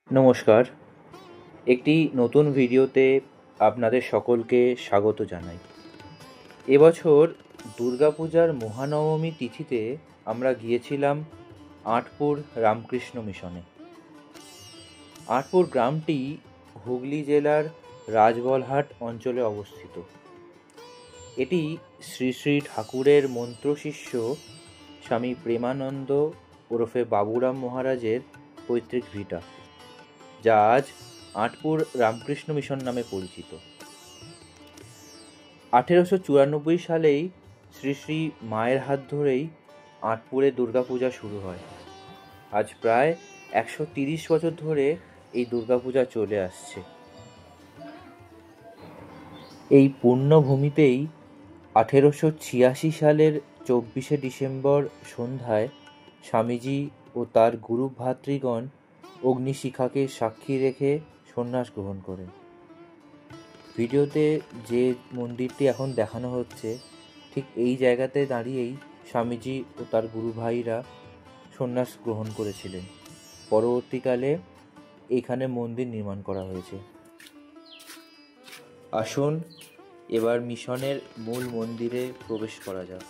নমস্কার, একটি নতুন ভিডিওতে আপনাদের সকলকে স্বাগত জানাই। এবছর দুর্গাপূজার মহানবমী তিথিতে আমরা গিয়েছিলাম আঁটপুর রামকৃষ্ণ মিশনে। আঁটপুর গ্রামটি হুগলি জেলার রাজবলহাট অঞ্চলে অবস্থিত। এটি শ্রী শ্রী ঠাকুরের মন্ত্রশিষ্য স্বামী প্রেমানন্দ ওরফে বাবুরাম মহারাজের পৈতৃক ভিটা, যা আজ আঁটপুর রামকৃষ্ণ মিশন নামে পরিচিত। 1894 সালেই শ্রী শ্রী মায়ের হাত ধরেই আঁটপুরে দুর্গাপূজা শুরু হয়। আজ প্রায় 130 বছর ধরে এই দুর্গাপূজা চলে আসছে। এই পুণ্যভূমিতেই 1886 সালের 24শে ডিসেম্বর সন্ধ্যায় স্বামীজি ও তার গুরু ভ্রাতৃগণ অগ্নিশিখাকে সাক্ষী রেখে সন্ন্যাস গ্রহণ করেন। ভিডিওতে যে মন্দিরটি এখন দেখানো হচ্ছে, ঠিক এই জায়গাতে দাঁড়িয়েই স্বামীজি ও তার গুরু ভাইরা সন্ন্যাস গ্রহণ করেছিলেন। পরবর্তীকালে এইখানে মন্দির নির্মাণ করা হয়েছে। আসুন এবার মিশনের মূল মন্দিরে প্রবেশ করা যাক।